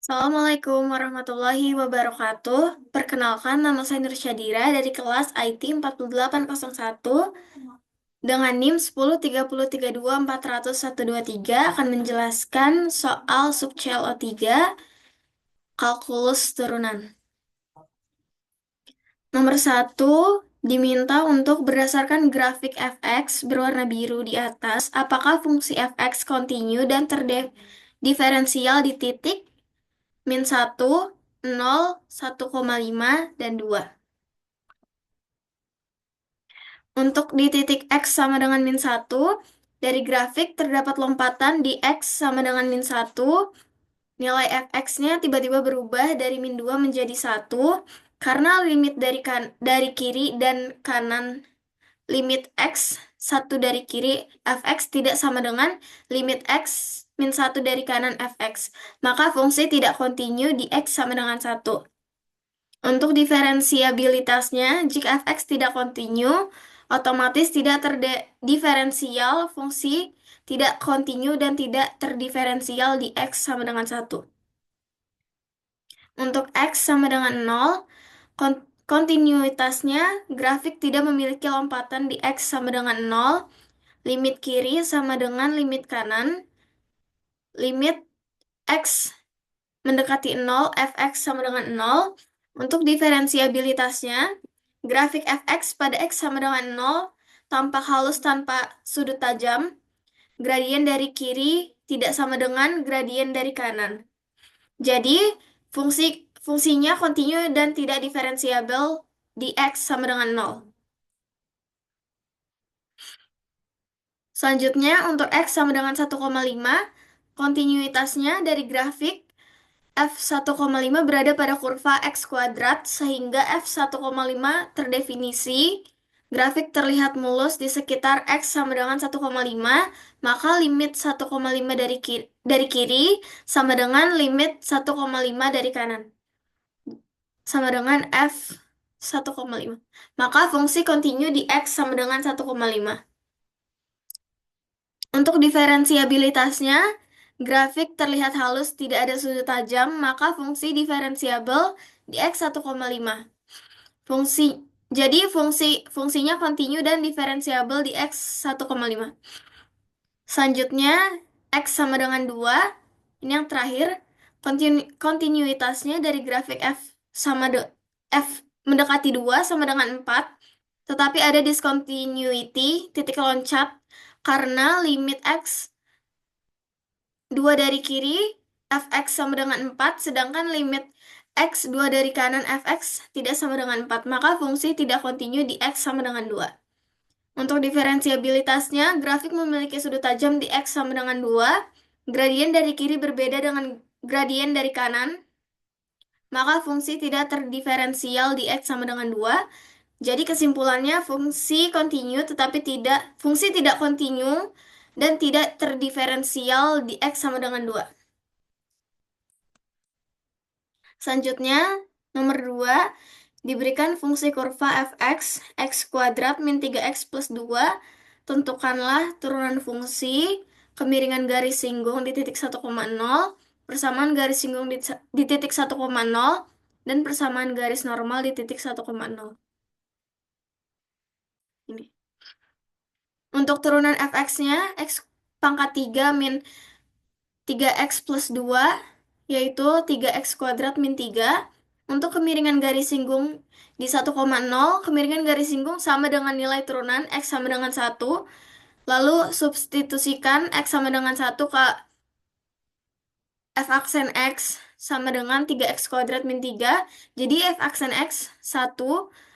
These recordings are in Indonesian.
Assalamualaikum warahmatullahi wabarakatuh. Perkenalkan, nama saya Nur Syadira dari kelas IT 40801 dengan NIM 10.30.32.401.23 akan menjelaskan soal sub ClO3 kalkulus turunan. Nomor 1 diminta untuk berdasarkan grafik fx berwarna biru di atas, apakah fungsi fx kontinu dan terdiferensial di titik min 1, 0, 1,5, dan 2. Untuk di titik X sama dengan min 1, dari grafik terdapat lompatan di X sama dengan min 1, nilai fx-nya tiba-tiba berubah dari min 2 menjadi 1, karena limit dari kiri dan kanan limit X 1 dari kiri fx tidak sama dengan limit X min 1 dari kanan fx, maka fungsi tidak kontinu di X sama dengan 1. Untuk diferensiabilitasnya, jika fx tidak kontinu, otomatis tidak terdiferensial, fungsi tidak kontinu dan tidak terdiferensial di x sama dengan 1. Untuk x sama dengan 0, kontinuitasnya, grafik tidak memiliki lompatan di x sama dengan 0, limit kiri sama dengan limit kanan, limit x mendekati 0, fx sama dengan 0. Untuk diferensiabilitasnya, grafik fx pada x sama dengan 0 tampak halus tanpa sudut tajam. Gradien dari kiri tidak sama dengan gradien dari kanan. Jadi, fungsinya kontinu dan tidak diferensiabel di x sama dengan 0. Selanjutnya, untuk x sama dengan 1,5, kontinuitasnya dari grafik F1,5 berada pada kurva X kuadrat, sehingga F1,5 terdefinisi. Grafik terlihat mulus di sekitar X sama dengan 1,5, maka limit 1,5 dari kiri sama dengan limit 1,5 dari kanan. Sama dengan F1,5. Maka fungsi kontinu di X sama dengan 1,5. Untuk diferensiabilitasnya, grafik terlihat halus, tidak ada sudut tajam, maka fungsi diferensiabel di X1,5. Fungsi jadi fungsinya kontinu dan diferensiabel di X1,5. Selanjutnya, X sama dengan 2. Ini yang terakhir. Kontinuitasnya dari grafik F mendekati 2 sama dengan 4. Tetapi ada discontinuity, titik loncat, karena limit X 2 dari kiri, fx sama dengan 4, sedangkan limit x 2 dari kanan fx tidak sama dengan 4, maka fungsi tidak kontinu di x sama dengan 2. Untuk diferensiabilitasnya, grafik memiliki sudut tajam di x sama dengan 2, gradien dari kiri berbeda dengan gradien dari kanan, maka fungsi tidak terdiferensial di x sama dengan 2. Jadi kesimpulannya fungsi tidak kontinu dan tidak terdiferensial di x sama dengan 2. Selanjutnya, nomor 2, diberikan fungsi kurva fx, x kuadrat min 3x plus 2. Tentukanlah turunan fungsi, kemiringan garis singgung di titik 1,0, persamaan garis singgung di titik 1,0, dan persamaan garis normal di titik 1,0. Ini. Untuk turunan fx-nya, x pangkat 3 min 3x plus 2, yaitu 3x kuadrat min 3. Untuk kemiringan garis singgung di 1,0, kemiringan garis singgung sama dengan nilai turunan x sama dengan 1. Lalu substitusikan x sama dengan 1 ke f aksen x sama dengan 3x kuadrat min 3. Jadi f aksen x 1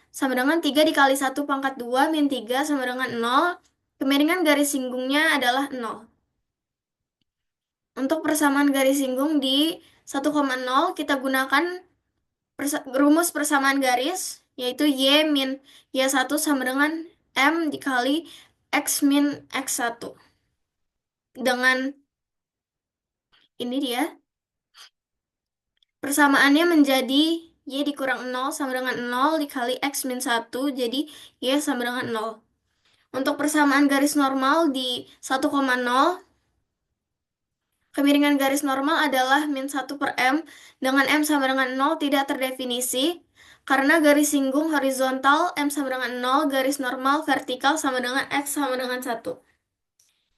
sama dengan 3 dikali 1 pangkat 2 min 3 sama dengan 0. Kemiringan garis singgungnya adalah 0. Untuk persamaan garis singgung di 1,0, kita gunakan rumus persamaan garis, yaitu Y min Y1 sama dengan M dikali X min X1. Dengan ini dia, persamaannya menjadi Y dikurang 0 sama dengan 0 dikali X min 1, jadi Y sama dengan 0. Untuk persamaan garis normal di 1,0, Kemiringan garis normal adalah min 1 per M dengan M sama dengan 0 tidak terdefinisi karena garis singgung horizontal M sama dengan 0, garis normal vertikal sama dengan X sama dengan 1.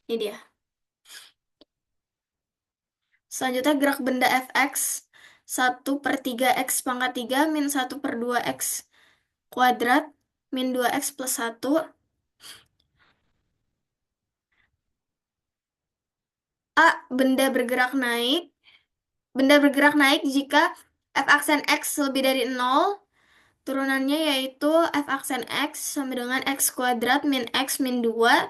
Ini dia. Selanjutnya gerak benda Fx 1/3 X pangkat 3 min 1/2 X kuadrat min 2X plus 1. A. Benda bergerak naik. Benda bergerak naik jika F aksen X lebih dari 0. Turunannya yaitu F aksen X sama dengan X kuadrat min X min 2.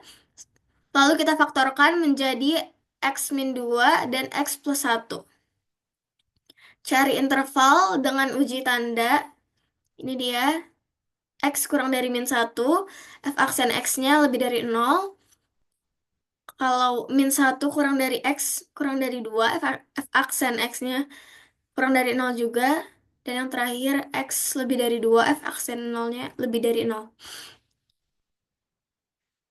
Lalu kita faktorkan menjadi X min 2 dan X plus 1. Cari interval dengan uji tanda. Ini dia. X kurang dari min 1. F aksen X-nya lebih dari 0. Kalau min 1 kurang dari X kurang dari 2, F aksen X-nya kurang dari 0 juga. Dan yang terakhir, X lebih dari 2, F aksen 0-nya lebih dari 0.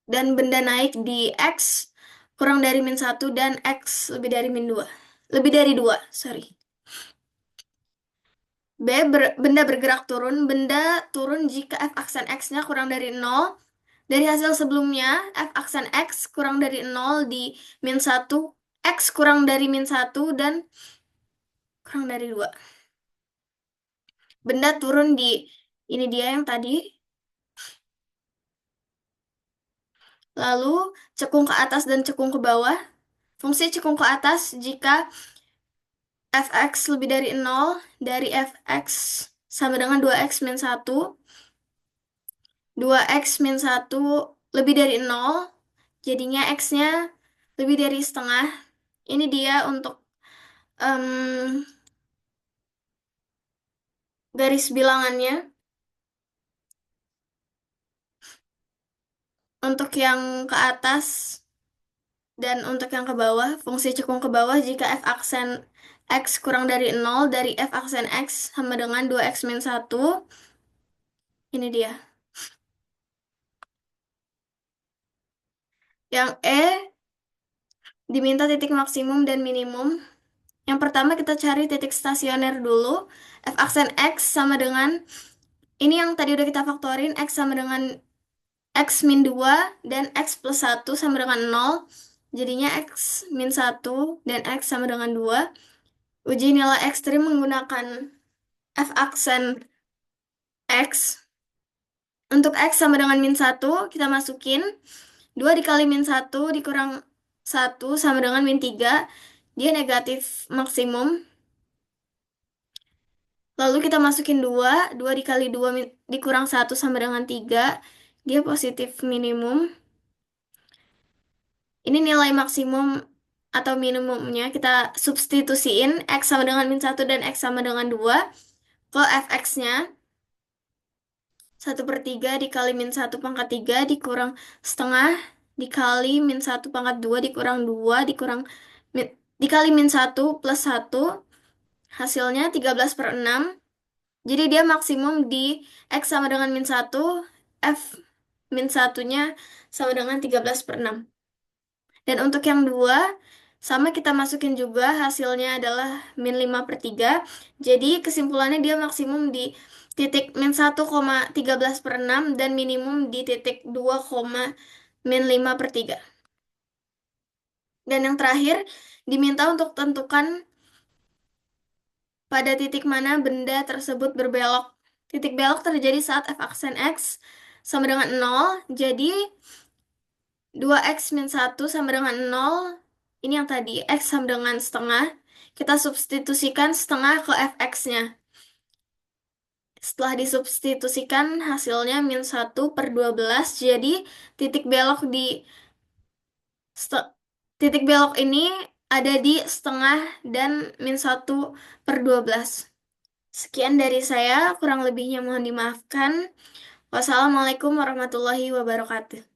Dan benda naik di X kurang dari min 1 dan X lebih dari min 2. Lebih dari 2, sorry. B. Benda bergerak turun. Benda turun jika F aksen X-nya kurang dari 0. Dari hasil sebelumnya, F aksen X kurang dari 0 di min 1, X kurang dari min 1, dan kurang dari 2. Benda turun di, ini dia yang tadi. Lalu, cekung ke atas dan cekung ke bawah. Fungsi cekung ke atas jika Fx lebih dari 0, dari Fx sama dengan 2x min 1. 2x min 1 lebih dari 0, jadinya x-nya lebih dari setengah. Ini dia untuk garis bilangannya. Untuk yang ke atas dan untuk yang ke bawah, fungsi cekung ke bawah jika f aksen x kurang dari 0, dari f aksen x sama dengan 2x min 1. Ini dia. Yang E diminta titik maksimum dan minimum. Yang pertama kita cari titik stasioner dulu. F aksen x sama dengan, ini yang tadi udah kita faktorin, x sama dengan X min 2 dan X plus 1 sama dengan 0. Jadinya X min 1 dan X sama dengan 2. Uji nilai ekstrim menggunakan F aksen X. Untuk X sama dengan min 1, kita masukin 2 dikali min 1 dikurang 1 sama dengan min 3. Dia negatif maksimum. Lalu kita masukin 2. 2 dikali 2 dikurang 1 sama dengan 3. Dia positif minimum. Ini nilai maksimum atau minimumnya. Kita substitusiin X sama dengan min 1 dan X sama dengan 2 ke Fx-nya. 1/3 dikali min 1 pangkat 3 dikurang setengah dikali min 1 pangkat 2 dikurang 2 dikali min 1 plus 1. Hasilnya 13/6. Jadi dia maksimum di X sama dengan min 1, F min 1-nya sama dengan 13/6. Dan untuk yang 2, sama kita masukin juga, hasilnya adalah min 5/3. Jadi kesimpulannya dia maksimum di titik min 1,13/6 dan minimum di titik 2, min 5/3. Dan yang terakhir, diminta untuk tentukan pada titik mana benda tersebut berbelok. Titik belok terjadi saat f aksen X sama dengan 0. Jadi 2x min 1 sama dengan 0. Ini yang tadi, x sama dengan setengah. Kita substitusikan setengah ke fx-nya. Setelah disubstitusikan, hasilnya min 1/12. Jadi, titik belok titik belok ini ada di setengah dan min 1/12. Sekian dari saya, kurang lebihnya mohon dimaafkan. Wassalamualaikum warahmatullahi wabarakatuh.